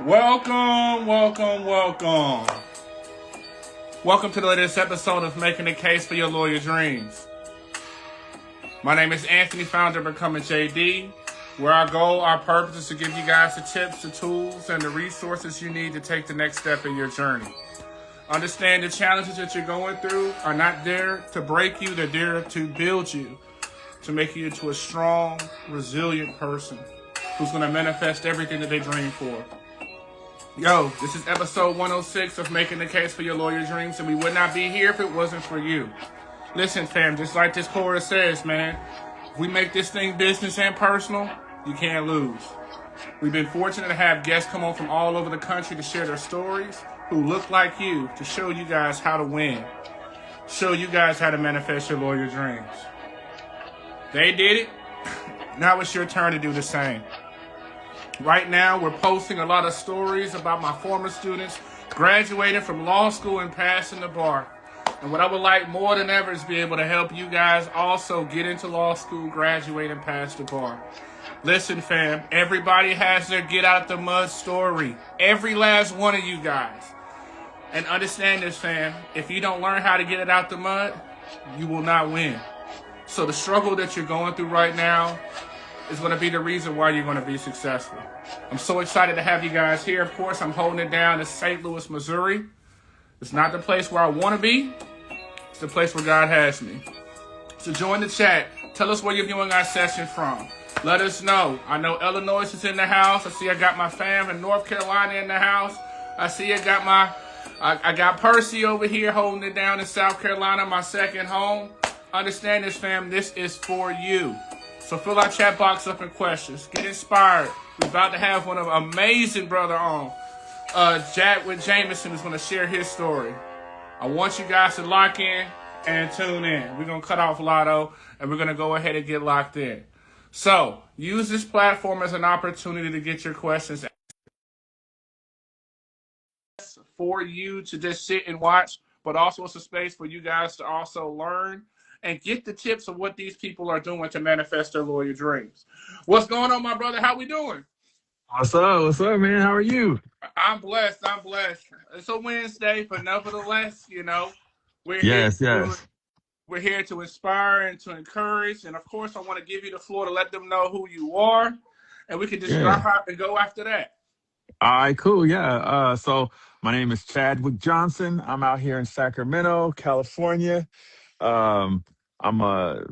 Welcome, welcome, welcome. Welcome to the latest episode of Making the Case for Your Lawyer Dreams. My name is Anthony, founder of Becoming JD, where our goal, our purpose is to give you guys the tips, the tools, and the resources you need to take the next step in your journey. Understand the challenges that you're going through are not there to break you, they're there to build you, to make you into a strong, resilient person who's going to manifest everything that they dream for. Yo, this is episode 106 of Making the Case for Your Lawyer Dreams, and we would not be here if it wasn't for you. Listen, fam, just like this chorus says, man, if we make this thing business and personal, you can't lose. We've been fortunate to have guests come on from all over the country to share their stories, who look like you, to show you guys how to win, show you guys how to manifest your lawyer dreams. They did it. Now it's your turn to do the same. Right now, we're posting a lot of stories about my former students graduating from law school and passing the bar. And what I would like more than ever is be able to help you guys also get into law school, graduate, and pass the bar. Listen, fam, everybody has their get out the mud story. Every last one of you guys. And understand this, fam, if you don't learn how to get it out the mud, you will not win. So the struggle that you're going through right now is going to be the reason why you're going to be successful. I'm so excited to have you guys here. Of course, I'm holding it down in St. Louis, Missouri. It's not the place where I want to be. It's the place where God has me. So join the chat. Tell us where you're viewing our session from. Let us know. I know Illinois is in the house. I see I got my fam in North Carolina in the house. I see I got Percy over here holding it down in South Carolina, my second home. Understand this, fam. This is for you. So fill our chat box up in questions. Get inspired. We're about to have one of amazing brother on. Chadwick Jamison is going to share his story. I want you guys to lock in and tune in. We're going to cut off Lotto, and we're going to go ahead and get locked in. So use this platform as an opportunity to get your questions for you to just sit and watch, but also it's a space for you guys to also learn and get the tips of what these people are doing to manifest their lawyer dreams. What's going on, my brother? How we doing? What's up? What's up, man? How are you? I'm blessed. It's a Wednesday, but nevertheless, we're here Yes, to yes. we're here to inspire and to encourage. And of course, I want to give you the floor to let them know who you are, and we can just drop Yeah. out and go after that. All right, cool. Yeah. So my name is Chadwick Johnson. I'm out here in Sacramento, California. Um, I'm a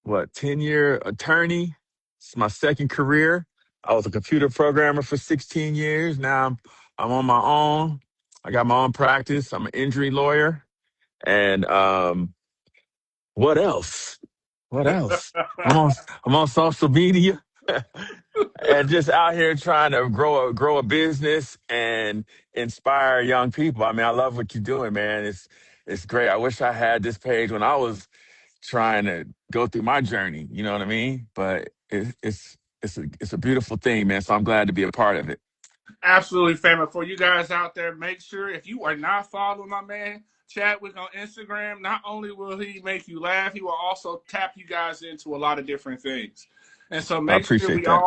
10-year attorney. It's my second career. I was a computer programmer for 16 years. Now I'm on my own. I got my own practice. I'm an injury lawyer. And what else? What else? I'm on I'm on social media. And just out here trying to grow a business and inspire young people. I mean, I love what you're doing, man. It's great. I wish I had this page when I was trying to go through my journey. You know what I mean? But it's a beautiful thing, man. So I'm glad to be a part of it. Absolutely, family. For you guys out there, make sure if you are not following my man Chadwick on Instagram, not only will he make you laugh, he will also tap you guys into a lot of different things. And so I make sure appreciate we that.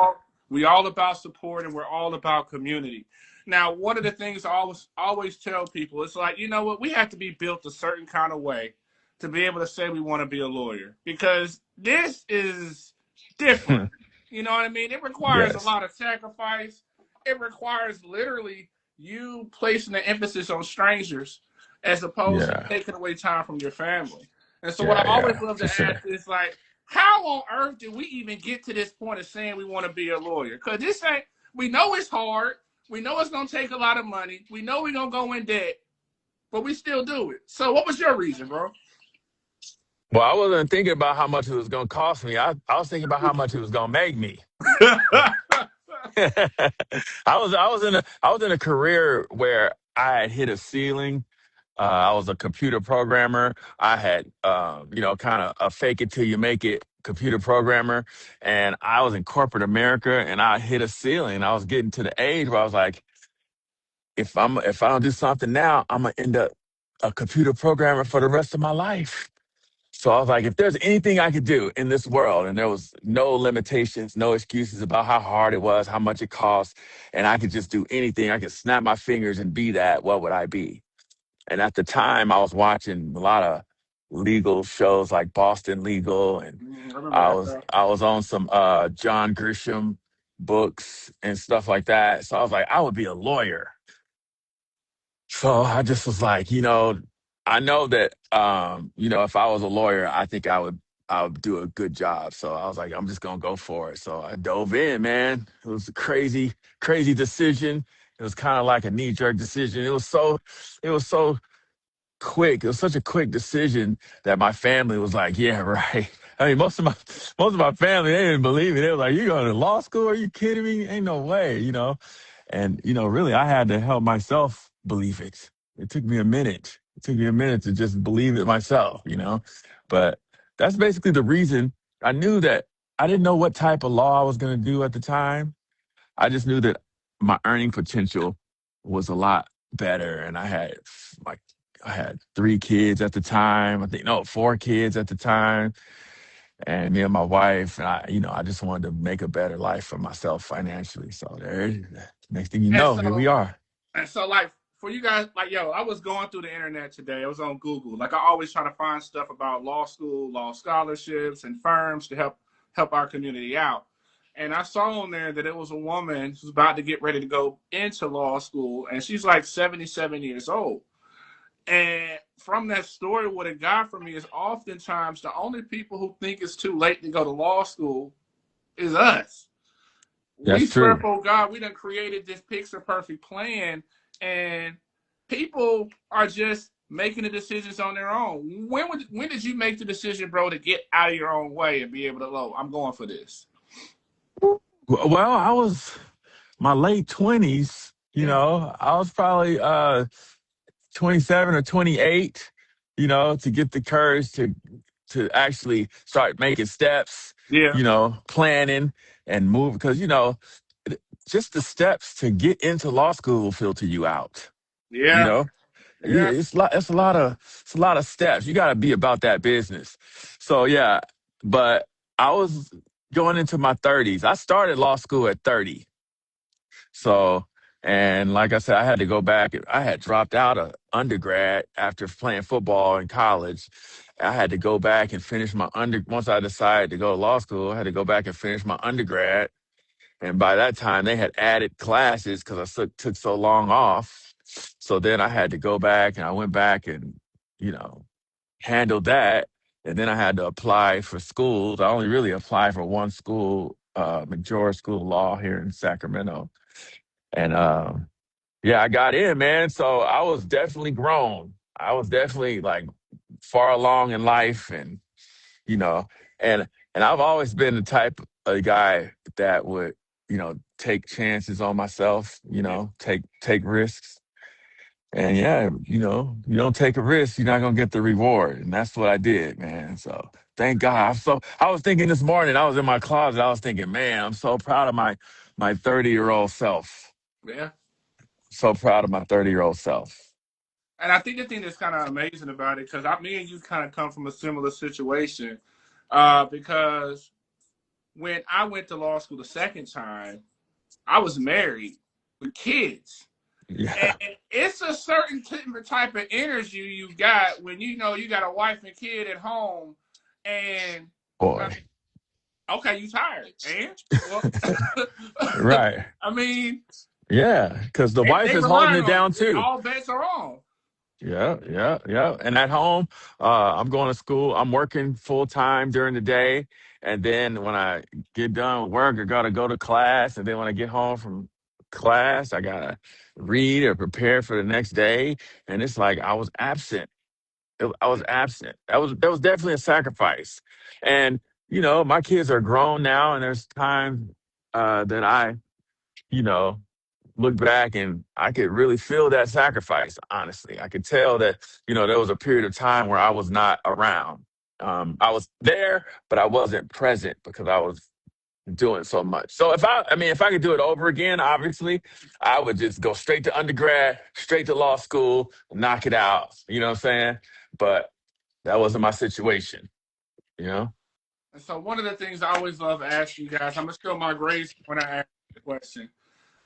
all about support and we're all about community. Now, one of the things I always tell people, it's like, you know what, we have to be built a certain kind of way to be able to say we want to be a lawyer because this is different. You know what I mean? It requires a Yes. lot of sacrifice. It requires literally you placing the emphasis on strangers as opposed to Yeah. taking away time from your family. And so what I Yeah. always Yeah. love For to ask sure. is like, how on earth did we even get to this point of saying we want to be a lawyer? Because this ain't, we know it's hard. We know it's going to take a lot of money. We know we're going to go in debt, but we still do it. So what was your reason, bro? Well, I wasn't thinking about how much it was going to cost me. I was thinking about how much it was going to make me. I was in a career where I had hit a ceiling. I was a computer programmer. I had kind of a fake it till you make it computer programmer, and I was in corporate America, and I hit a ceiling. I was getting to the age where I was like, if I don't do something now, I'm gonna end up a computer programmer for the rest of my life. So I was like, if there's anything I could do in this world, and there was no limitations, no excuses about how hard it was, how much it cost, and I could just do anything, I could snap my fingers and be that, what would I be? And at the time, I was watching a lot of legal shows like Boston Legal, and I remember that stuff. I was on some John Grisham books and stuff like that. So I was like, I would be a lawyer. So I just was like, I know that if I was a lawyer, I think I would do a good job. So I was like, I'm just gonna go for it. So I dove in, man. It was a crazy, crazy decision. It was kind of like a knee-jerk decision. It was so quick. It was such a quick decision that my family was like, "Yeah, right." I mean, most of my family, they didn't believe it. They were like, "You going to law school? Are you kidding me? Ain't no way," And really, I had to help myself believe it. It took me a minute. It took me a minute to just believe it myself. But that's basically the reason. I knew that I didn't know what type of law I was going to do at the time. I just knew that my earning potential was a lot better, and like I had 3 kids at the time. I think no, 4 kids at the time, and me and my wife. And I just wanted to make a better life for myself financially. So next thing you And know, here so we are. And so, like, for you guys, like, yo, I was going through the internet today. I was on Google. Like, I always try to find stuff about law school, law scholarships, and firms to help our community out. And I saw on there that it was a woman who's about to get ready to go into law school, and she's like 77 years old. And from that story, what it got for me is oftentimes the only people who think it's too late to go to law school is us. We That's swear true. for God, we done created this picture perfect plan, and people are just making the decisions on their own. When did you make the decision, bro, to get out of your own way and be able to go, I'm going for this? Well, I was my late 20s. Yeah, I was probably 27 or 28. To get the courage to actually start making steps, yeah, planning and move because just the steps to get into law school will filter you out. You yeah, know, yeah, yeah. it's a lot of steps. You got to be about that business. So yeah, but I was going into my 30s. I started law school at 30. So, and like I said, I had to go back. I had dropped out of undergrad after playing football in college. I had to go back and finish my once I decided to go to law school, I had to go back and finish my undergrad. And by that time, they had added classes because took so long off. So then I had to go back and I went back and, you know, handled that. And then I had to apply for schools. I only really applied for one school, McGeorge School of Law here in Sacramento. And yeah, I got in, man. So I was definitely grown. I was definitely like far along in life, and you know, and I've always been the type of guy that would, take chances on myself. Take risks. And yeah, you don't take a risk, you're not gonna get the reward, and that's what I did, man. So thank God. I was thinking this morning. I was in my closet. I was thinking, man, I'm so proud of my 30-year-old self. Yeah. So proud of my 30-year-old self. And I think the thing that's kind of amazing about it, because me and you kind of come from a similar situation, because when I went to law school the second time, I was married with kids. And Yeah, it's a certain type of energy you got when you know you got a wife and kid at home, and I boy. mean, okay, you tired, and well, Right. I mean, Yeah, because the and wife they is holding relying it on down you. too. All bets are on. Yeah, yeah, yeah. And at home, I'm going to school. I'm working full time during the day, and then when I get done with work, I gotta go to class. And then when I get home from class, I gotta read or prepare for the next day. And it's like I was absent. I was absent. That was definitely a sacrifice. And my kids are grown now, and there's times that I, you know, look back and I could really feel that sacrifice, honestly. I could tell that, there was a period of time where I was not around. I was there, but I wasn't present because I was doing so much. So if I could do it over again, obviously, I would just go straight to undergrad, straight to law school, knock it out. You know what I'm saying? But that wasn't my situation, you know? And so one of the things I always love asking you guys, I'm gonna show my grades when I ask the question.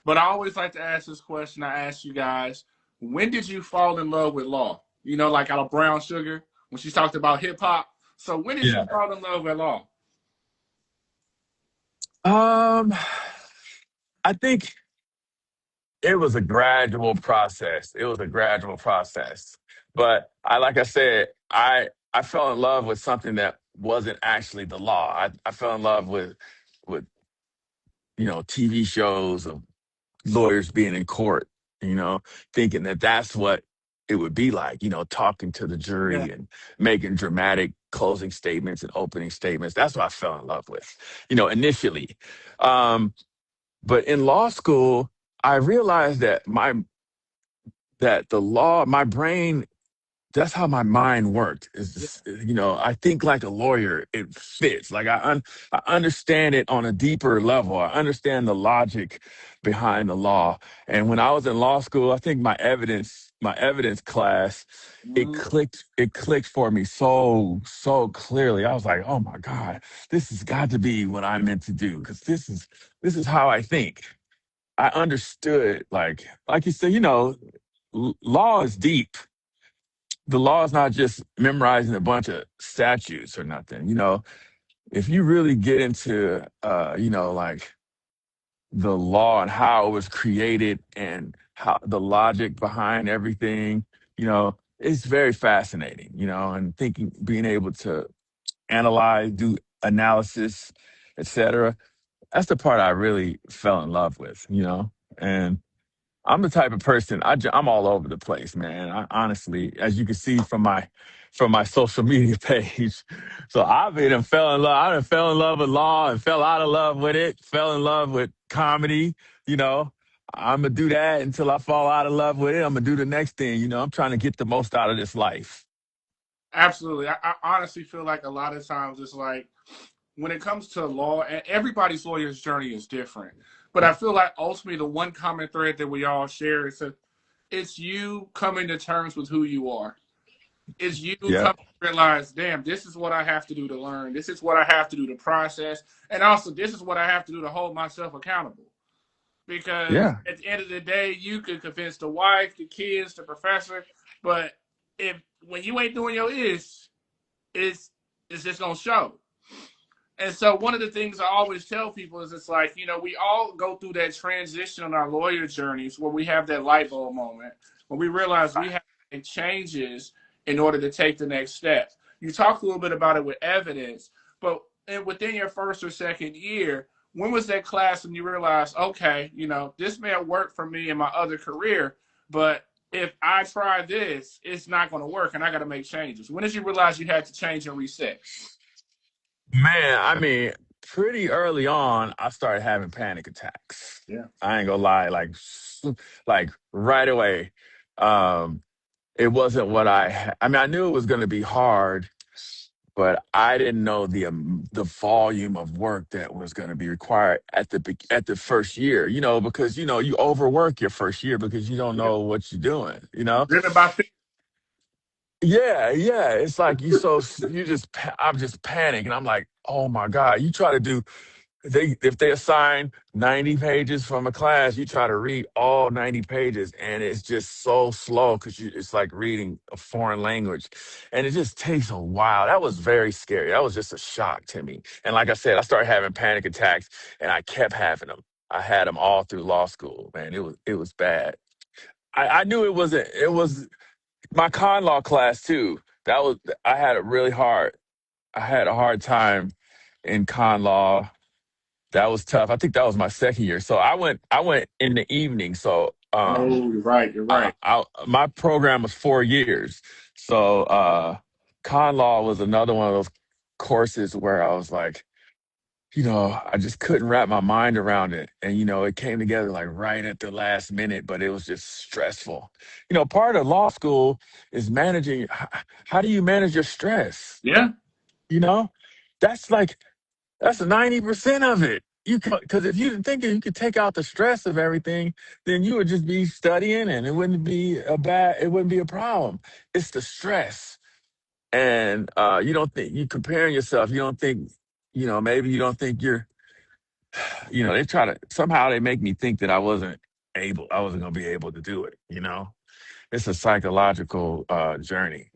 But I always like to ask this question. I ask you guys, when did you fall in love with law? You know, like out of Brown Sugar when she talked about hip hop. So when did you Yeah. fall in love with law? Um, I think it was a gradual process. It was a gradual process. But like I said, I fell in love with something that wasn't actually the law. I fell in love with TV shows of lawyers being in court, you know, thinking that that's what it would be like, talking to the Yeah. jury and making dramatic closing statements and opening statements. That's what I fell in love with, initially. Um, but in law school, I realized that the law, my brain, that's how my mind worked. Is Yeah. this, I think like a lawyer. It fits. Like I understand it on a deeper level. I understand the logic behind the law. And when I was in law school, I think my evidence class, it Mhm. clicked. It clicked for me so clearly. I was like, oh my god, this has got to be what I'm meant to do because this is how I think. I understood, like you said, law is deep. The law is not just memorizing a bunch of statutes or nothing. If you really get into, like the law and how it was created and how the logic behind everything, it's very fascinating, and thinking, being able to analyze, do analysis, etc. That's the part I really fell in love with, and I'm the type of person I'm all over the place, man. I honestly, as you can see from my social media page, so I've been fell in love. I done fell in love with law and fell out of love with it. Fell in love with comedy. You know, I'm gonna do that until I fall out of love with it. I'm gonna do the next thing. I'm trying to get the most out of this life. Absolutely. I honestly feel like a lot of times it's like when it comes to law, and everybody's lawyer's journey is different. But I feel like ultimately the one common thread that we all share is that it's you coming to terms with who you are. It's you Yeah, coming to realize, damn, this is what I have to do to learn. This is what I have to do to process. And also, this is what I have to do to hold myself accountable. Because yeah, at the end of the day, you could convince the wife, the kids, the professor, but if when you ain't doing your it's it's just gonna show. And so one of the things I always tell people is it's like, we all go through that transition on our lawyer journeys where we have that light bulb moment, when we realize we have to make changes in order to take the next step. You talked a little bit about it with evidence, but within your first or second year, when was that class when you realized, okay, this may have worked for me in my other career, but if I try this, it's not going to work and I got to make changes. When did you realize you had to change and reset? man. I mean, pretty early on, I started having panic attacks. Yeah. I ain't gonna lie, like right away. Um, It wasn't what I mean, I knew it was going to be hard, but I didn't know the volume of work that was going to be required at the first year. Because you overwork your first year because you don't Yeah. know what you're doing. Driven by fear. Yeah, yeah. It's like I'm just panicking. I'm like, oh my god. You try to do if they assign 90 pages from a class, you try to read all 90 pages and it's just so slow because it's like reading a foreign language. And it just takes a while. That was very scary. That was just a shock to me. And like I said, I started having panic attacks and I kept having them. I had them all through law school, man. It was bad. I knew it was my con law class too. That was I had it really hard. I had a hard time in con law. That was tough. I think that was my second year. So I went in the evening. So Oh, you're right. You're right. my program was 4 years. So con law was another one of those courses where I was like, I just couldn't wrap my mind around it. And it came together like right at the last minute, but it was just stressful. Part of law school is managing how do you manage your stress? Yeah. You know? That's like that's 90% of it. Because if you didn't think you could take out the stress of everything, then you would just be studying and it wouldn't be a problem. It's the stress. and you don't think you comparing yourself. You don't think, maybe you don't think you're, they try to somehow they make me think that I wasn't going to be able to do it. It's a psychological journey,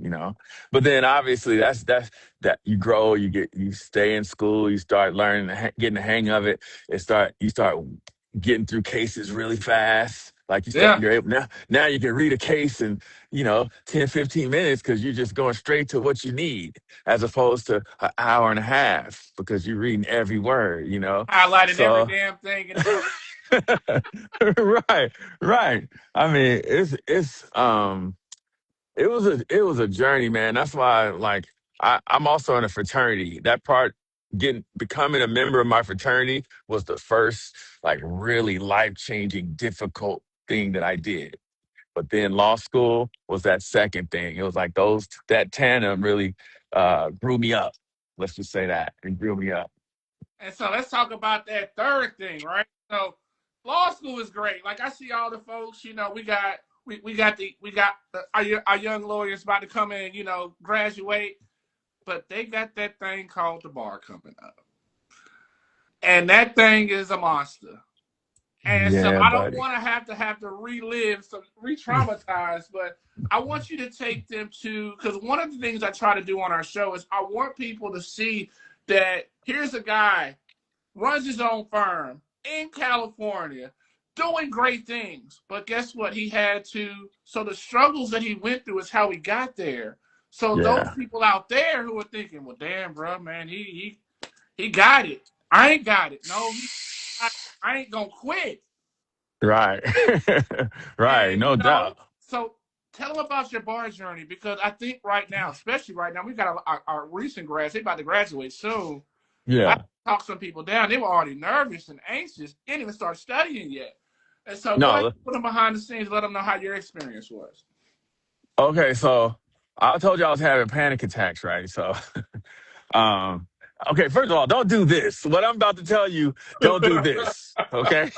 but then obviously that you grow, you stay in school, you start learning, getting the hang of it. You start getting through cases really fast. Like Yeah. you're able now you can read a case in 10-15 minutes because you're just going straight to what you need, as opposed to an hour and a half because you're reading every word. Highlighting every So damn thing in the book. right, right. I mean, it was a journey, man. That's why, like, I'm also in a fraternity. That part, getting becoming a member of my fraternity, was the first, like, really life changing, difficult thing that I did. But then law school was that second thing. It was like that tandem really grew me up. Let's just say that it grew me up. And so let's talk about that third thing, right? So law school is great. Like I see all the folks, we got our young lawyers about to come in, graduate, but they got that thing called the bar coming up. And that thing is a monster. And so Yeah, I don't buddy. want to have to relive some re-traumatize, but I want you to take them to, because one of the things I try to do on our show is I want people to see that here's a guy runs his own firm in California, doing great things. But guess what? So the struggles that he went through is how he got there. So those Yeah. people out there who are thinking, well, damn, bro, man, he got it. I ain't got it. No, I ain't gonna quit. Right. Right. And No doubt. so tell them about your bar journey because I think right now, especially right now, we've got our recent grads. They about to graduate soon. I Yeah. talked some people down. They were already nervous and anxious. Didn't even start studying yet. And so go ahead No. and put them behind the scenes. Let them know how your experience was. Okay. So I told you I was having panic attacks, right? So, um, okay. First of all, don't do this. What I'm about to tell you, don't do this. Okay.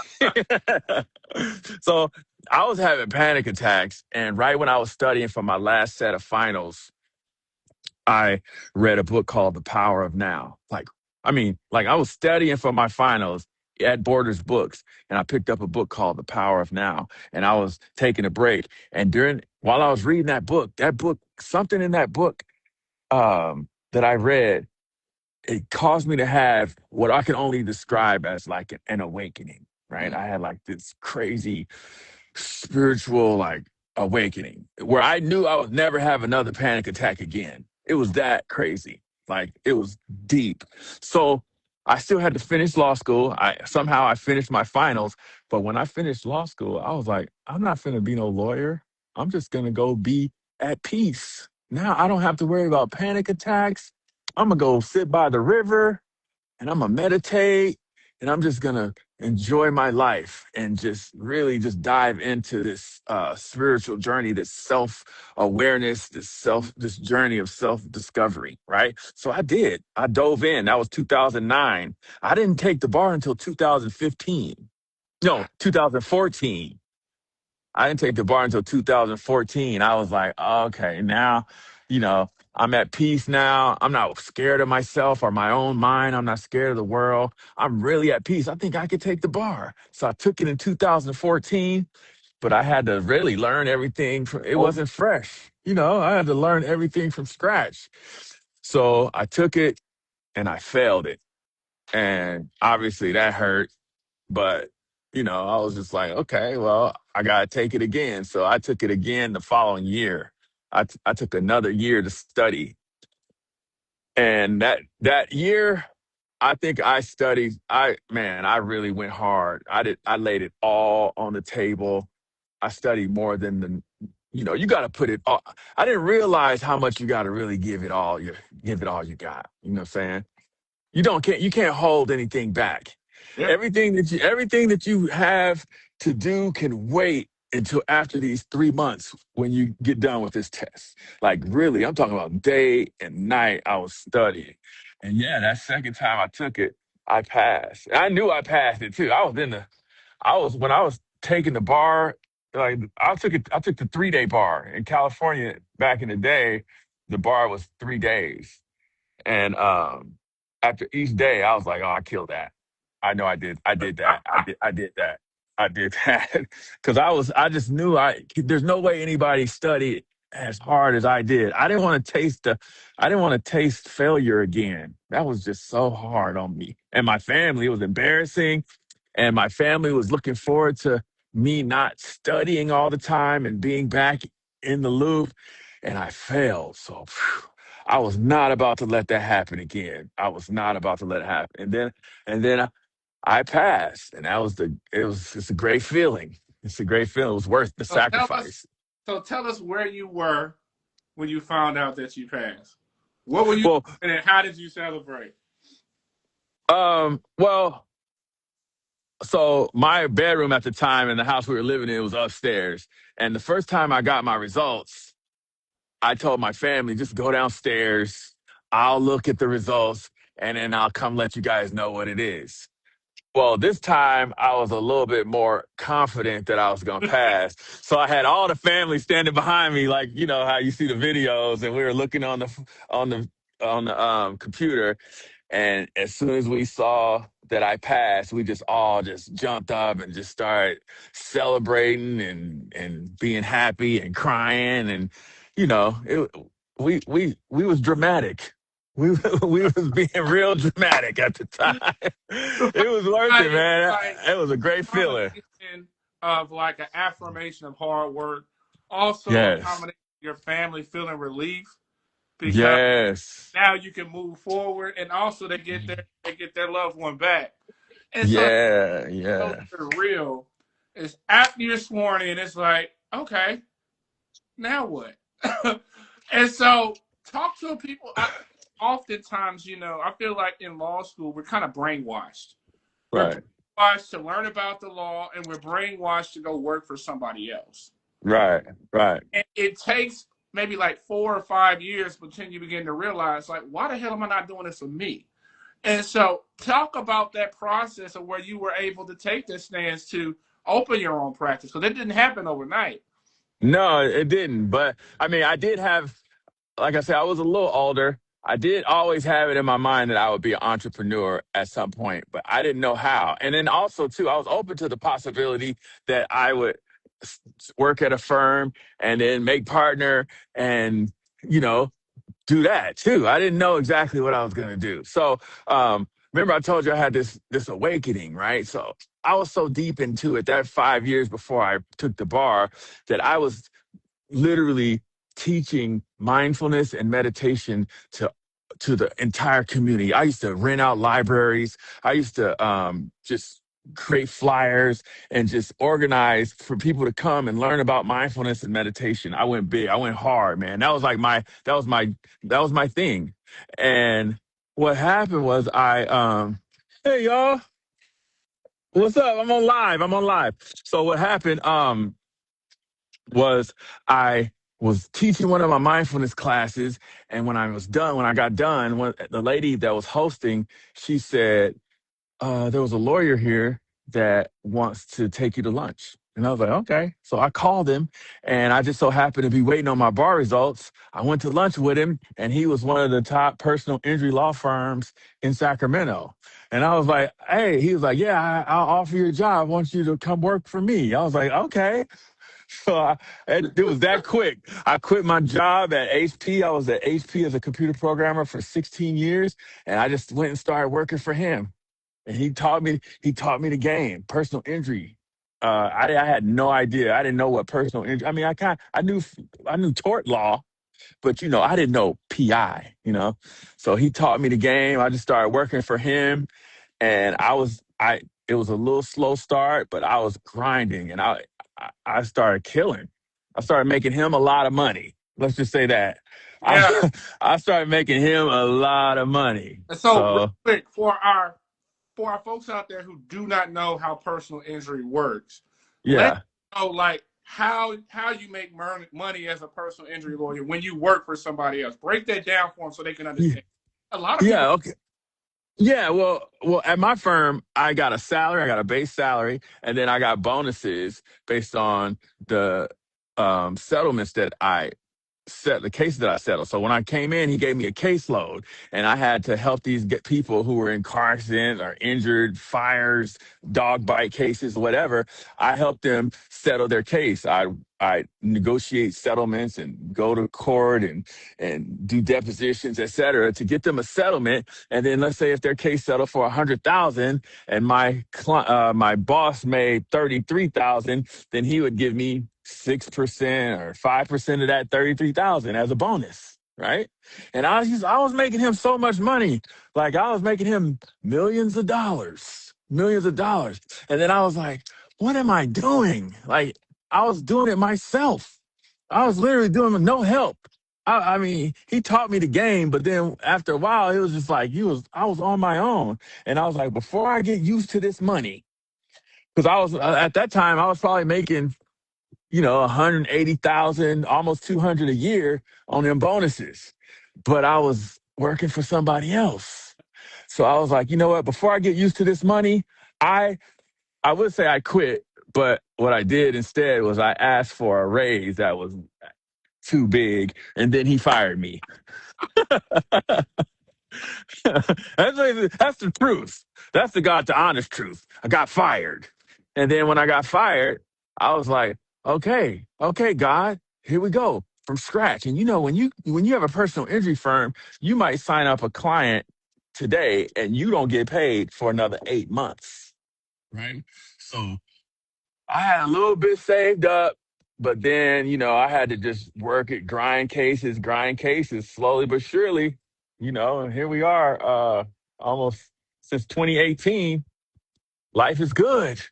So I was having panic attacks, and right when I was studying for my last set of finals, I read a book called The Power of Now. Like I was studying for my finals at Borders Books, and I picked up a book called The Power of Now, and I was taking a break. And while I was reading something in that book that I read, it caused me to have what I can only describe as like an awakening. Right, I had like this crazy spiritual like awakening where I knew I would never have another panic attack again. It was that crazy. Like it was deep. So I still had to finish law school. I finished my finals, but when I finished law school, I was like, I'm not going to be no lawyer. I'm just going to go be at peace. Now I don't have to worry about panic attacks. I'm going to go sit by the river and I'm gonna meditate and I'm just gonna enjoy my life and just really just dive into this spiritual journey, this self awareness, this journey of self discovery. Right. So I did. I dove in. That was 2009. I didn't take the bar until 2015. No, 2014. I didn't take the bar until 2014. I was like, oh, okay, now, I'm at peace now. I'm not scared of myself or my own mind. I'm not scared of the world. I'm really at peace. I think I could take the bar. So I took it in 2014, but I had to really learn everything it Oh, wasn't fresh. I had to learn everything from scratch. So I took it and I failed it. And obviously that hurt. But, I was just like, okay, well, I got to take it again. So I took it again the following year. I took another year to study. And that year, I think I studied, man, I really went hard. I laid it all on the table. I studied more than you got to put it all. I didn't realize how much you got to really give it all you got. You know what I'm saying? You can't hold anything back. yeah. Everything that you have to do can wait until after these 3 months when you get done with this test. Like really, I'm talking about day and night. I was studying, and yeah, that second time I took it, I passed. I knew I passed it too. When I was taking the bar, like I took the 3-day bar in California back in the day. the bar was 3 days. And after each day, I was like, "Oh, I killed that. I know I did. I did that. I did that. I did that." Because I just knew there's no way anybody studied as hard as I did. I didn't want to taste failure again. That was just so hard on me and my family. It was embarrassing, and my family was looking forward to me not studying all the time and being back in the loop, and I failed. So phew, I was not about to let that happen again. I was not about to let it happen. And then I passed, and it's a great feeling. It's a great feeling. It was worth the So tell us, sacrifice. so tell us where you were when you found out that you passed. What were you Well, doing and how did you celebrate? well, so my bedroom at the time in the house we were living in was upstairs. And the first time I got my results, I told my family, just go downstairs. I'll look at the results and then I'll come let you guys know what it is. Well, this time I was a little bit more confident that I was going to pass. So I had all the family standing behind me, like, you know, how you see the videos, and we were looking on the, on the computer. And as soon as we saw that I passed, we just all just jumped up and just started celebrating and being happy and crying. And, you know, we was dramatic. We we was being real dramatic at the time. It was worth it, It's man. like It was a great feeling. combination of like an affirmation of hard work, also a Yes. combination of your family feeling relief because Yes. now you can move forward, and also they get their loved one back. And so Yeah. so Yeah. surreal is after you're sworn in, it's like, okay, now what? And so talk to people. Oftentimes, I feel like in law school we're kind of brainwashed. We're Right. brainwashed to learn about the law, and we're brainwashed to go work for somebody else. Right. Right. And it takes maybe like 4 or 5 years until you begin to realize, like, why the hell am I not doing this for me? And so, talk about that process of where you were able to take this stance to open your own practice, because it didn't happen overnight. No, it didn't. But I mean, I did have, like I said, I was a little older. I did always have it in my mind that I would be an entrepreneur at some point, but I didn't know how. And then also, too, I was open to the possibility that I would work at a firm and then make partner and, you know, do that too. I didn't know exactly what I was going to do. So, remember I told you I had this awakening, right? So I was so deep into it that 5 years before I took the bar that I was literally teaching mindfulness and meditation to the entire community. I used to rent out libraries. I used to just create flyers and just organize for people to come and learn about mindfulness and meditation. I went big. I went hard, man. That was my thing. And what happened was hey y'all, what's up? I'm on live. I'm on live. So what happened was I was teaching one of my mindfulness classes, and when I got done, the lady that was hosting, she said, there was a lawyer here that wants to take you to lunch. And I was like, okay. So I called him, and I just so happened to be waiting on my bar results. I went to lunch with him, and he was one of the top personal injury law firms in Sacramento. And I was like, hey, he was like, yeah, I'll offer you a job. I want you to come work for me. I was like, okay. So it was that quick. I quit my job at HP. I was at HP as a computer programmer for 16 years, and I just went and started working for him. And he taught me the game, personal injury. I had no idea. I didn't know what personal injury. I mean, I knew tort law, but I didn't know PI. So he taught me the game. I just started working for him, and it was a little slow start, but I was grinding, and I started killing. I started making him a lot of money. Let's just say that. Yeah. I started making him a lot of money. And so, real So quick, for our folks out there who do not know how personal injury works, let's yeah. know like how you make money as a personal injury lawyer when you work for somebody else. Break that down for them so they can Yeah. understand. A lot of people. Yeah. Okay. Yeah, well, at my firm, I got a salary, I got a base salary, and then I got bonuses based on the settlements that I set the cases that I settled. So when I came in, he gave me a caseload, and I had to help these get people who were in car accidents or injured, fires, dog bite cases, whatever. I helped them settle their case. I negotiate settlements and go to court and do depositions, et cetera, to get them a settlement. And then let's say if their case settled for 100,000 and my boss made 33,000, then he would give me 6% or 5% of that 33,000 as a bonus, right? And I was making him so much money, like I was making him millions of dollars. And then I was like, what am I doing? Like I was doing it myself. I was literally doing it with no help. I mean, he taught me the game, but then after a while, it was just like I was on my own, and I was like, before I get used to this money, because I was at that time I was probably making 180,000, almost 200 a year on them bonuses, but I was working for somebody else. So I was like, you know what? Before I get used to this money, I I would say I quit, but what I did instead was I asked for a raise that was too big, and then he fired me. That's the truth. That's the honest truth. I got fired. And then when I got fired, I was like, okay, God, here we go from scratch. And when you have a personal injury firm, you might sign up a client today and you don't get paid for another 8 months. Right. So I had a little bit saved up, but then, I had to just work it, grind cases slowly but surely, and here we are, almost since 2018. Life is good. And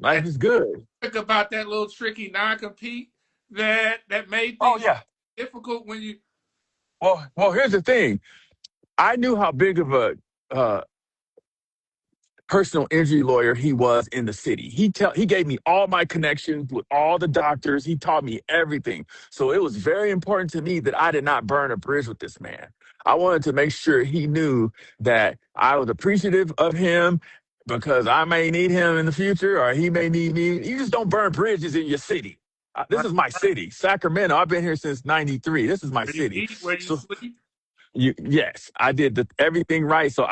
Life is good. think about that little tricky non-compete that made Oh things yeah. difficult when you. Well, here's the thing. I knew how big of a uh, personal injury lawyer he was in the city. He gave me all my connections with all the doctors. He taught me everything. So it was very important to me that I did not burn a bridge with this man. I wanted to make sure he knew that I was appreciative of him because I may need him in the future or he may need me. You just don't burn bridges in your city. This Right, is my city, Sacramento. I've been here since '93. This is my where you city. eat, where you So sleep. yes, I did everything right. So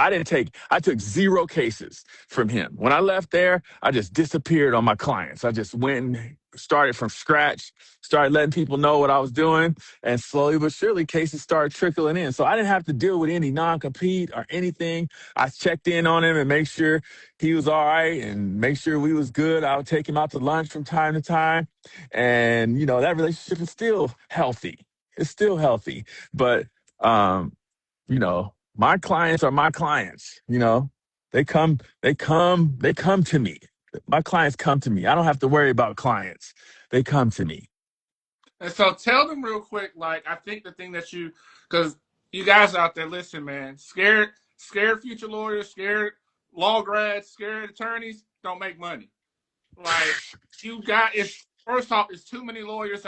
I took zero cases from him. When I left there, I just disappeared on my clients. I just went and started from scratch, started letting people know what I was doing, and slowly but surely cases started trickling in. So I didn't have to deal with any non-compete or anything. I checked in on him and make sure he was all right and make sure we was good. I would take him out to lunch from time to time. And, that relationship is still healthy. It's still healthy. But um, my clients are my clients. They come to me. My clients come to me. I don't have to worry about clients. They come to me. And so tell them real quick, like I think the thing because you guys out there, listen, man, scared future lawyers, scared law grads, scared attorneys don't make money. Like you got it's first off, it's too many lawyers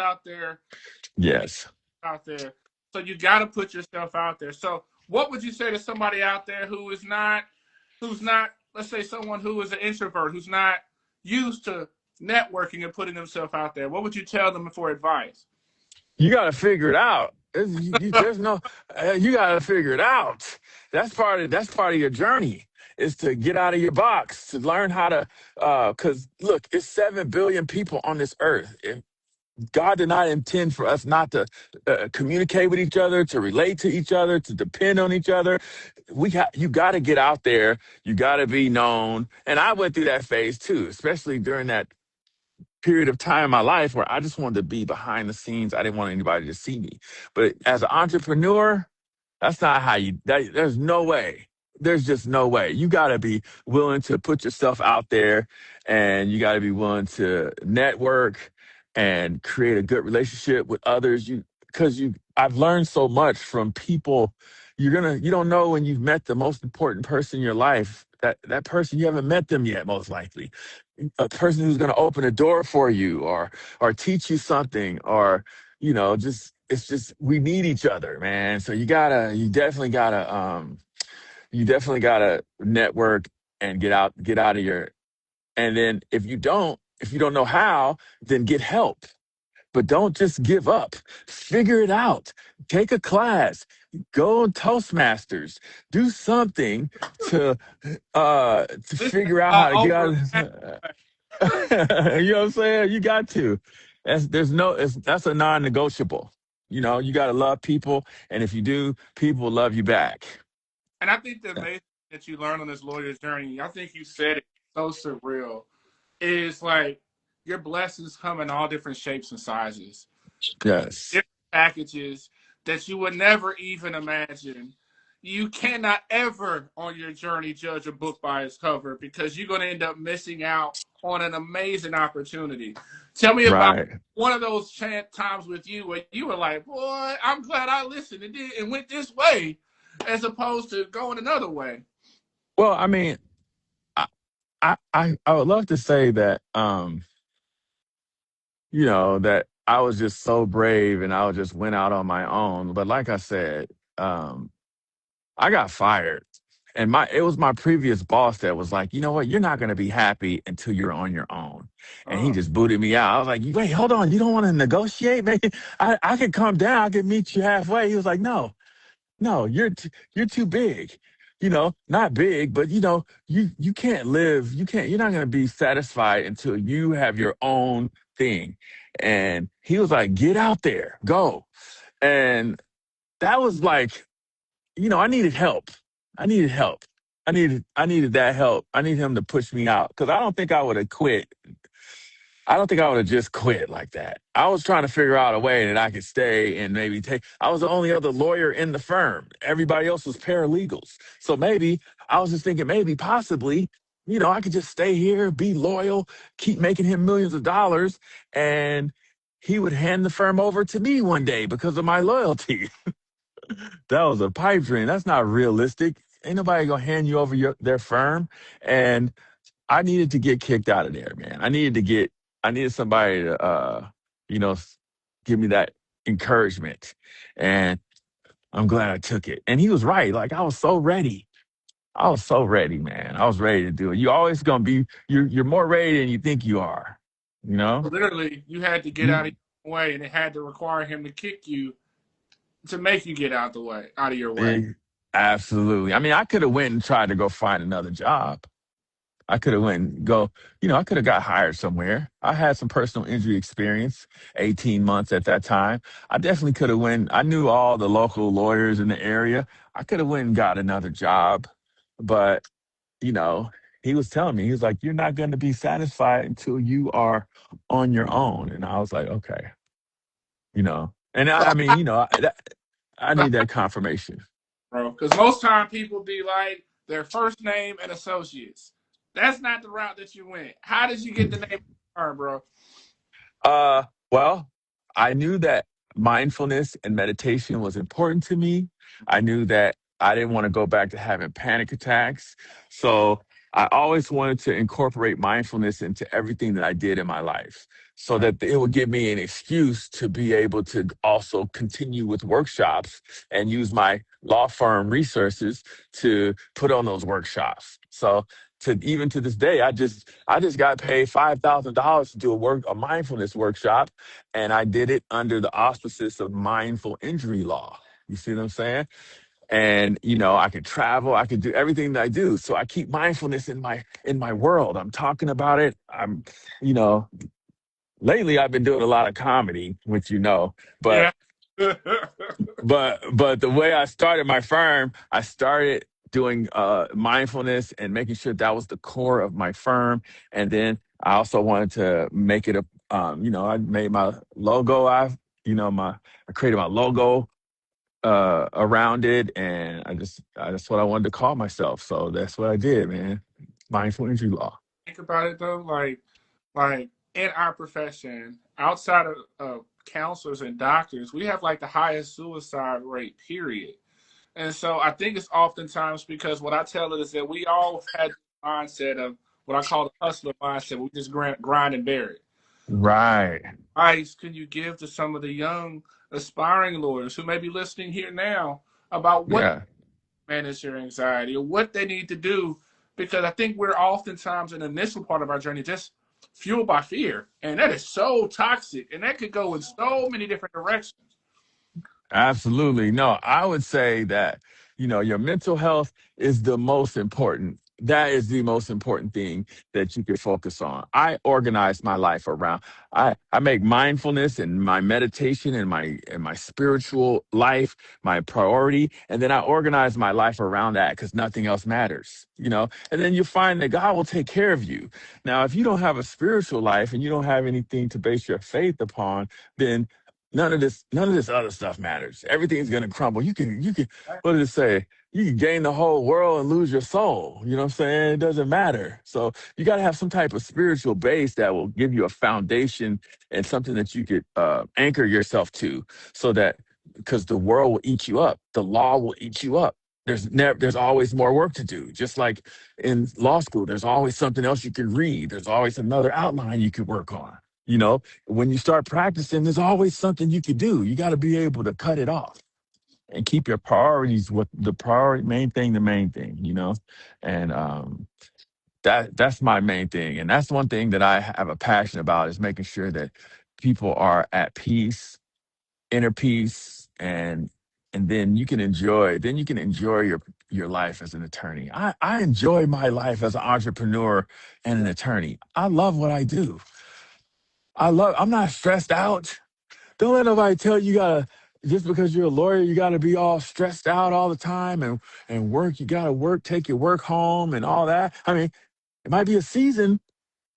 Yes. out there, so you got to put yourself out there. So what would you say to somebody out there who's not, let's say someone who is an introvert, who's not used to networking and putting themselves out there? What would you tell them for advice? You got to figure it out. There's no, you got to figure it out. That's part of your journey is to get out of your box, to learn how to, cause look, it's 7 billion people on this earth. God did not intend for us not to communicate with each other, to relate to each other, to depend on each other. You got to get out there. You got to be known. And I went through that phase too, especially during that period of time in my life where I just wanted to be behind the scenes. I didn't want anybody to see me. But as an entrepreneur, that's not there's no way. There's just no way. You got to be willing to put yourself out there and you got to be willing to network and create a good relationship with others. I've learned so much from people. You don't know when you've met the most important person in your life. That person, you haven't met them yet, most likely. A person who's going to open a door for you or teach you something or just it's just we need each other, man. So you definitely gotta network and get out of your. And then if you don't know how, then get help but don't just give up. Figure it out. Take a class. Go on Toastmasters. Do something to This is figure out how to get out overcame. of you know what I'm saying? You got to. That's a non-negotiable. You know, you got to love people, and if you do, people will love you back. And I think the amazing that you learn on this lawyer's journey, I think you said it so surreal, is like your blessings come in all different shapes and sizes, Yes. different packages that you would never even imagine. You cannot ever on your journey judge a book by its cover because you're going to end up missing out on an amazing opportunity. Tell me about Right. one of those times with you where you were like, "Boy, I'm glad I listened and did and went this way, as opposed to going another way." Well, I mean, I, I would love to say that you know, that I was just so brave and I just went out on my own. But like I said, um, I got fired. And it was my previous boss that was like, you know what, you're not gonna be happy until you're on your own. And he Oh, just booted me out. I was like, wait, hold on, you don't want to negotiate? Man, I can come down, I can meet you halfway. He was like, no, no, you're too big. You know, not big, but you know, you can't live, you're not gonna be satisfied until you have your own thing. And he was like, get out there, go. And that was like, you know, I needed help. I needed help. I needed that help. I need him to push me out because I don't think I would have quit. I don't think I would have just quit like that. I was trying to figure out a way that I could stay and maybe take. I was the only other lawyer in the firm. Everybody else was paralegals. So maybe I was just thinking, maybe possibly, you know, I could just stay here, be loyal, keep making him millions of dollars, and he would hand the firm over to me one day because of my loyalty. That was a pipe dream. That's not realistic. Ain't nobody gonna hand you over their firm. And I needed to get kicked out of there, man. I needed somebody to, you know, give me that encouragement. And I'm glad I took it. And he was right. Like I was so ready. I was so ready, man. I was ready to do it. You always gonna be. You're more ready than you think you are. You know. literally, you had to get out You, of your way, and it had to require him to kick you to make you get out the way, out of your way. eh, absolutely. I mean, I could have went and tried to go find another job. I could have went and go, you know, I could have got hired somewhere. I had some personal injury experience, 18 months at that time. I definitely could have went. I knew all the local lawyers in the area. I could have went and got another job. But, you know, he was telling me, he was like, you're not going to be satisfied until you are on your own. And I was like, okay, you know, and So, I mean, you know, I so need that confirmation. bro, because most time people be like their first name and associates. That's not the route that you went. How did you get the name, bro? Well, I knew that mindfulness and meditation was important to me. I knew that I didn't want to go back to having panic attacks. So I always wanted to incorporate mindfulness into everything that I did in my life so Right. that it would give me an excuse to be able to also continue with workshops and use my law firm resources to put on those workshops. So to even to this day, I just got paid $5,000 to do a mindfulness workshop, and I did it under the auspices of mindful injury law. You see what I'm saying? And you know, I could travel, I could do everything that I do. So I keep mindfulness in my world. I'm talking about it. You know, lately I've been doing a lot of comedy, which you know, but Yeah. but the way I started my firm, I started doing mindfulness and making sure that was the core of my firm. And then I also wanted to make it a you know, I made my logo. I created my logo around it, and that's what I wanted to call myself. So that's what I did, man. Mindful injury law. Think about it though, like in our profession, outside of counselors and doctors, we have like the highest suicide rate. Period. And so I think it's oftentimes because what I tell it is that we all had the mindset of what I call the hustler mindset. We just grind and bear it. Right. Advice can you give to some of the young aspiring lawyers who may be listening here now about what Yeah. manage their anxiety or what they need to do? Because I think we're oftentimes in the initial part of our journey just fueled by fear. And that is so toxic. And that could go in so many different directions. Absolutely. No, I would say that, your mental health is the most important. That is the most important thing that you can focus on. I organize my life around I make mindfulness and my meditation and my spiritual life my priority. And then I organize my life around that because nothing else matters. And then you find that God will take care of you. Now, if you don't have a spiritual life and you don't have anything to base your faith upon, then none of this other stuff matters. Everything's gonna crumble. You can what did it say? You can gain the whole world and lose your soul. You know what I'm saying? It doesn't matter. So you got to have some type of spiritual base that will give you a foundation and something that you could anchor yourself to, so that because the world will eat you up, the law will eat you up. There's always more work to do. Just like in law school, there's always something else you can read. There's always another outline you could work on. When you start practicing, there's always something you could do. You got to be able to cut it off and keep your priorities with the priority, main thing. And that's my main thing. And that's one thing that I have a passion about, is making sure that people are at peace, inner peace, and then you can enjoy your life as an attorney. I enjoy my life as an entrepreneur and an attorney. I love what I do. I'm not stressed out. Don't let nobody tell you gotta, just because you're a lawyer, you gotta be all stressed out all the time and work. You gotta work, take your work home and all that. I mean, it might be a season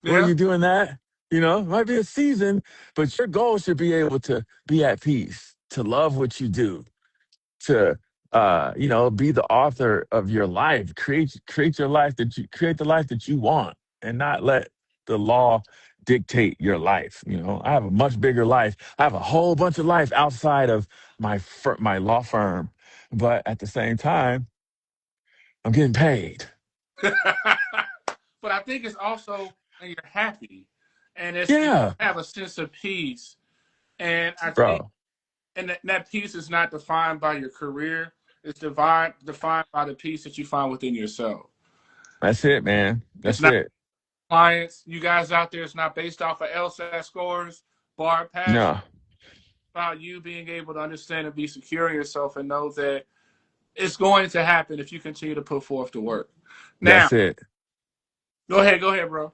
where Yeah. you're doing that. It might be a season, but your goal should be able to be at peace, to love what you do, to be the author of your life. Create your life create the life that you want, and not let the law dictate your life. I have a much bigger life. I have a whole bunch of life outside of my law firm, but at the same time, I'm getting paid. But I think it's also when you're happy and it's you Yeah, have a sense of peace. And I think bro. and that peace is not defined by your career. It's defined by the peace that you find within yourself. That's it, man. It's That's not it. clients, you guys out there, it's not based off of LSAT scores, bar pass, No, about you being able to understand and be secure in yourself and know that it's going to happen if you continue to put forth the work. Now, that's it. go ahead, bro.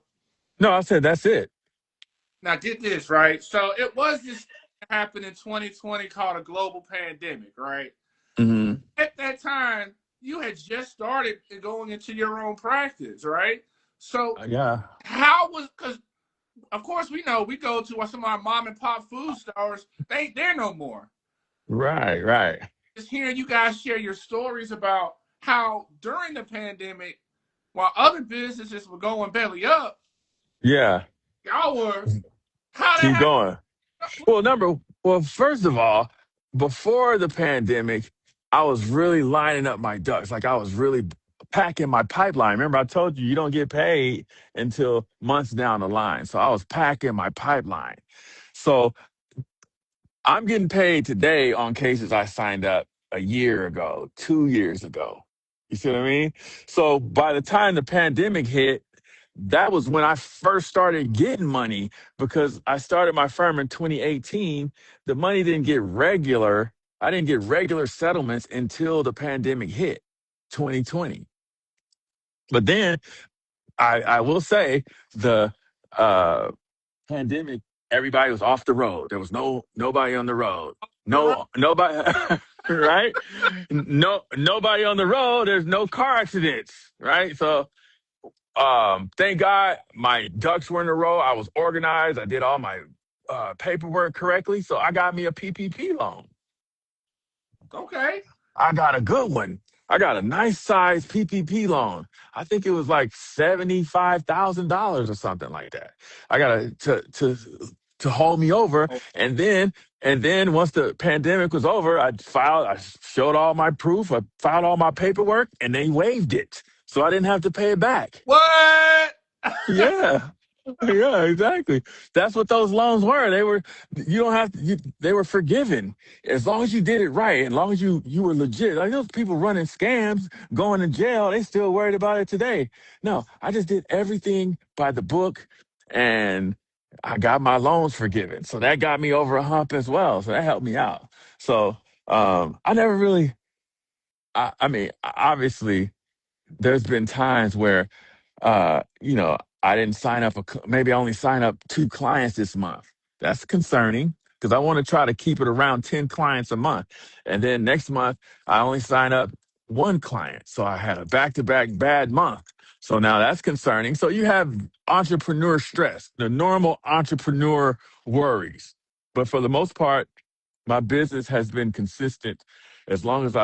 No, I said that's it. Now get this, right? So it was this thing that happened in 2020 called a global pandemic, right? Hmm. At that time, you had just started going into your own practice, right? So Yeah. how was because of course we know we go to some of our mom and pop food stores, they ain't there no more. Right. Right. Just hearing you guys share your stories about how during the pandemic, while other businesses were going belly up, Yeah. y'all were how that Keep happened. going. Well, first of all, before the pandemic, I was really lining up my ducks. Like, I was really packing my pipeline. Remember, I told you don't get paid until months down the line. So I was packing my pipeline. So I'm getting paid today on cases I signed up a year ago, 2 years ago. You see what I mean? So by the time the pandemic hit, that was when I first started getting money, because I started my firm in 2018. The money didn't get regular. I didn't get regular settlements until the pandemic hit, 2020. But then I will say the uh, pandemic, everybody was off the road. There was nobody on the road. Nobody, right? Nobody on the road. There's no car accidents, right? So, thank God my ducks were in a row. I was organized. I did all my paperwork correctly. So I got me a PPP loan. Okay. I got a good one. I got a nice size PPP loan. I think it was like $75,000 or something like that. I got to hold me over, Oh, and then once the pandemic was over, I showed all my proof, I filed all my paperwork, and they waived it, so I didn't have to pay it back. what? Yeah. Yeah, exactly. That's what those loans were. You don't have to, they were forgiven as long as you did it right, as long as you were legit. Like those people running scams, going to jail, they still worried about it today. No, I just did everything by the book, and I got my loans forgiven. So that got me over a hump as well. So that helped me out. So I never really, I mean, obviously, there's been times where I didn't sign up, maybe I only sign up 2 clients this month. That's concerning because I want to try to keep it around 10 clients a month. And then next month, I only sign up 1 client. So I had a back to back bad month. So now that's concerning. So you have entrepreneur stress, the normal entrepreneur worries. But for the most part, my business has been consistent as long as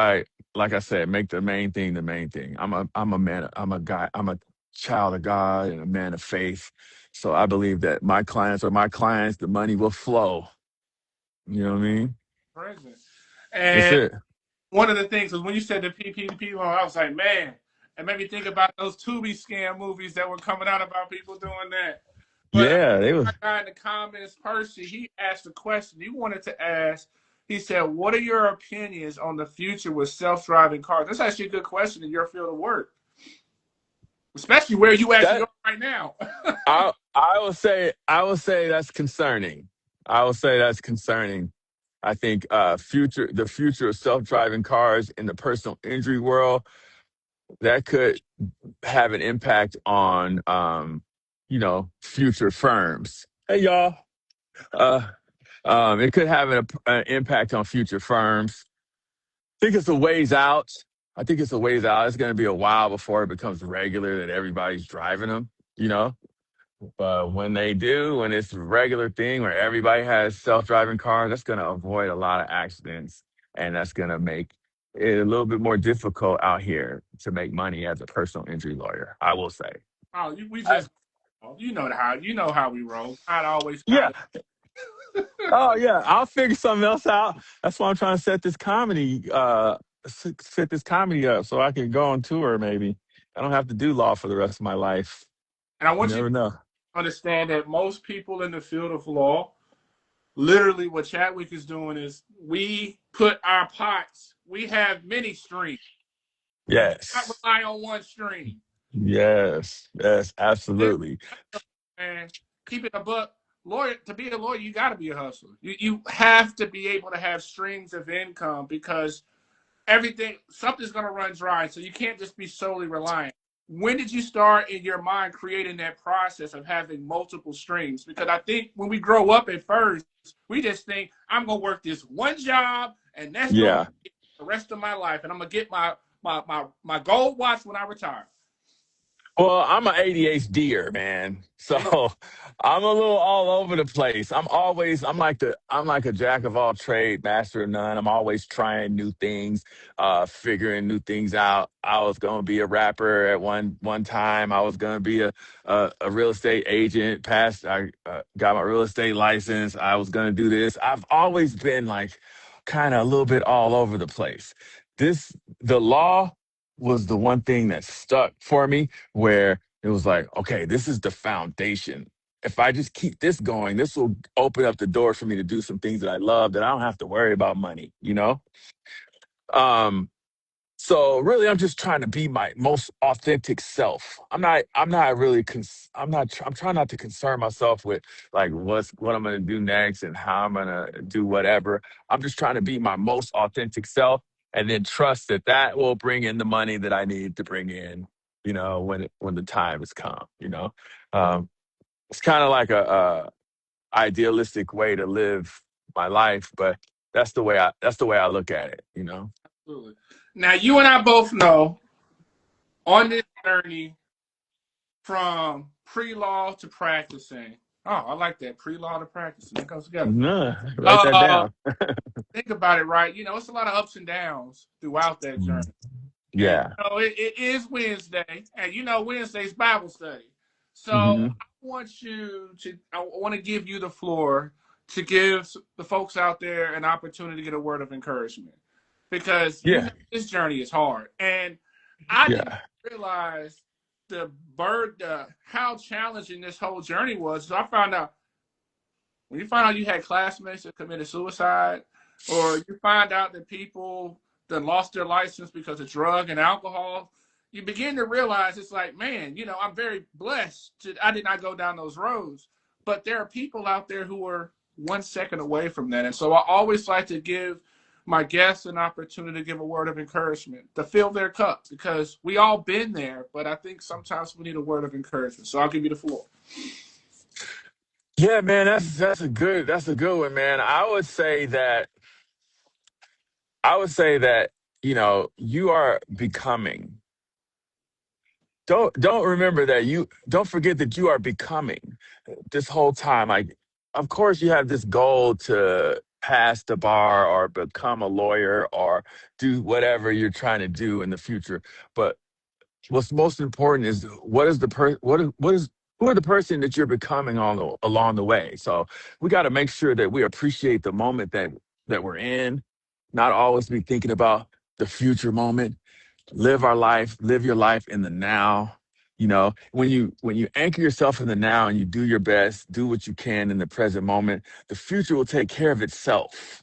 like I said, make the main thing the main thing. I'm a man, I'm a child of God and a man of faith. So I believe that my clients are my clients, the money will flow. You know what I mean? Present. That's And it. one of the things was when you said the PPP loan, I was like, man, it made me think about those Tubi scam movies that were coming out about people doing that. But Yeah, they was our guy in the comments, Percy, he asked a question. He wanted to ask, he said, what are your opinions on the future with self-driving cars? That's actually a good question in your field of work, especially where you actually that are right now. I will say that's concerning. I will say that's concerning. I think the future of self-driving cars in the personal injury world, that could have an impact on future firms. Hey y'all. Uh it could have an impact on future firms. I think it's a ways out. I think it's a ways out. It's going to be a while before it becomes regular that everybody's driving them, you know? But when they do, when it's a regular thing where everybody has self-driving cars, that's going to avoid a lot of accidents, and that's going to make it a little bit more difficult out here to make money as a personal injury lawyer, I will say. Oh, we I, just, you know how we roll. Not always yeah. got Oh yeah, I'll figure something else out. That's why I'm trying to set this comedy up so I can go on tour maybe. I don't have to do law for the rest of my life. And I You want you to never know. understand that most people in the field of law, literally what Chadwick is doing is we put our pots, we have many streams. We do not Yes. rely on one stream. Yes. Yes, Literally, absolutely. man, keep it a buck. Lawyer, to be a lawyer, you got to be a hustler. You have to be able to have streams of income because something's going to run dry. So you can't just be solely reliant. When did you start in your mind creating that process of having multiple streams? Because I think when we grow up at first, we just think I'm going to work this one job and that's going to Yeah. be the rest of my life, and I'm going to get my gold watch when I retire. Well, I'm an ADHDer, man. So Hey, I'm a little all over the place. I'm like a jack of all trade, master of none. I'm always trying new things, figuring new things out. I was gonna be a rapper at one time. I was gonna be a real estate agent. I got my real estate license. I was gonna do this. I've always been like kind of a little bit all over the place. This the law was the one thing that stuck for me where it was like, okay, this is the foundation. If I just keep this going, this will open up the door for me to do some things that I love that I don't have to worry about money, you know? Um, so really I'm just trying to be my most authentic self. I'm trying not to concern myself with like what I'm gonna do next and how I'm gonna do whatever. I'm just trying to be my most authentic self and then trust that that will bring in the money that I need to bring in, when the time has come, you know. It's kind of like a idealistic way to live my life, but that's the way I look at it, you know. absolutely. Now, you and I both know on this journey from pre-law to practicing. Oh, I like that pre-law to practicing. That goes together. Nah, write that Uh, down. think about it, right? It's a lot of ups and downs throughout that journey. Mm. And Yeah. it is Wednesday, and Wednesday's Bible study. So Hmm. I want to give you the floor to give the folks out there an opportunity to get a word of encouragement because Yeah. this journey is hard, and I didn't Yeah. realize how challenging this whole journey was. So when you find out you had classmates that committed suicide, or you find out that people that lost their license because of drug and alcohol, you begin to realize it's like, man, I'm very blessed. I did not go down those roads, but there are people out there who are 1 second away from that. And so I always like to give my guests an opportunity to give a word of encouragement, to fill their cup, because we all been there, but I think sometimes we need a word of encouragement. So I'll give you the floor. Yeah, man, that's a good one, man. I would say that you are becoming. Don't remember that you don't forget that you are becoming this whole time. Like, of course, you have this goal to pass the bar or become a lawyer or do whatever you're trying to do in the future. But what's most important is what is the per what is who are the person that you're becoming along the way. So we got to make sure that we appreciate the moment that we're in, not always be thinking about the future moment. Live your life in the now. When you anchor yourself in the now and you do your best, do what you can in the present moment, the future will take care of itself.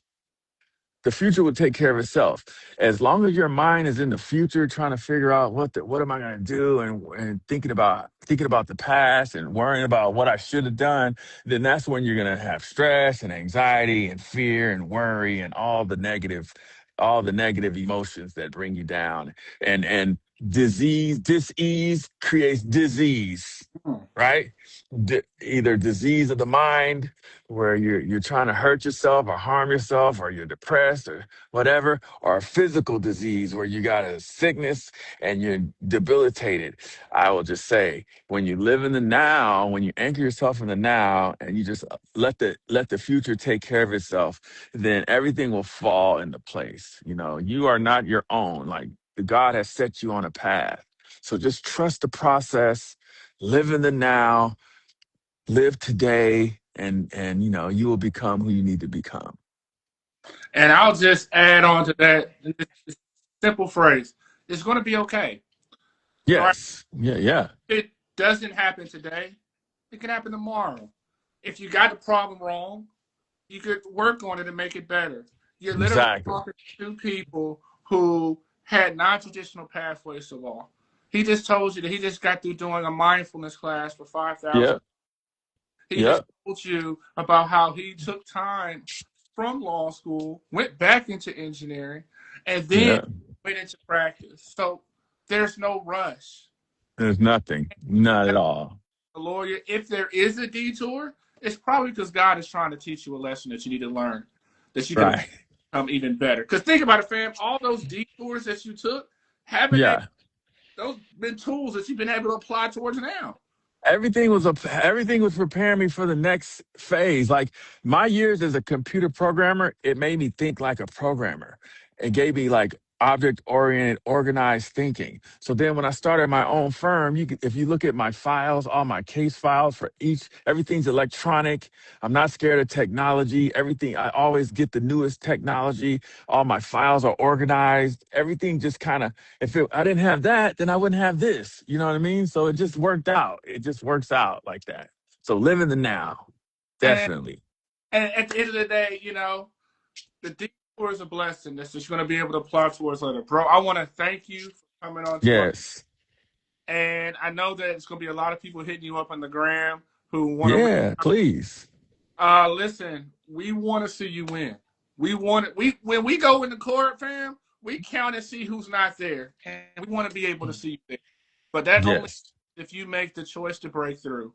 The future will take care of itself. As long as your mind is in the future, trying to figure out what am I going to do, and thinking about the past and worrying about what I should have done, then that's when you're going to have stress and anxiety and fear and worry and all the negative emotions that bring you down. And disease creates disease, Hmm. right? Either disease of the mind, where you're trying to hurt yourself or harm yourself, or you're depressed or whatever, or a physical disease where you got a sickness and you're debilitated. I will just say, when you live in the now, when you anchor yourself in the now, and you just let the future take care of itself, then everything will fall into place. You are not your own. Like, God has set you on a path. So just trust the process, live in the now, live today, and you will become who you need to become. And I'll just add on to that this simple phrase: it's going to be okay. All right. Yes. Yeah, yeah. If it doesn't happen today, it can happen tomorrow. If you got the problem wrong, you could work on it and make it better. You're literally Exactly. talking to two people who had non-traditional pathways to law. He just told you that he just got through doing a mindfulness class for 5,000. Yep. He just Yep. told you about how he took time from law school, went back into engineering, and then Yep. went into practice. So there's no rush. There's nothing. Not at all. A lawyer, if there is a detour, it's probably because God is trying to teach you a lesson that you need to learn, that you can Right. become even better. Because think about it, fam, all those detours that you took, haven't they, Yeah. those been tools that you've been able to apply towards now? Everything was preparing me for the next phase. Like, my years as a computer programmer, it made me think like a programmer. It gave me like object oriented, organized thinking. So then when I started my own firm, if you look at my files, all my case files for everything's electronic. I'm not scared of technology. Everything, I always get the newest technology. All my files are organized. Everything just kind of, I didn't have that, then I wouldn't have this. You know what I mean? So it just worked out. It just works out like that. So live in the now. And, Definitely. and at the end of the day, the detour is a blessing that you're going to be able to apply towards later. Bro, I want to thank you for coming on to our, Yes. and I know that it's going to be a lot of people hitting you up on the gram who want to. Yeah, please. Listen, we want to see you win. We want it. We when we go into court, fam, we count and see who's not there, and we want to be able to see you there. But that only Yes. if you make the choice to break through.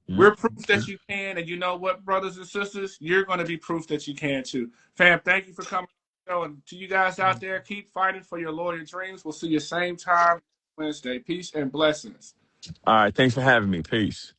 Yeah. We're proof that you can, and you know what, brothers and sisters, you're going to be proof that you can too. Fam, thank you for coming. And to you guys out there, keep fighting for your lawyer dreams. We'll see you same time Wednesday. Peace and blessings. All right. Thanks for having me. Peace.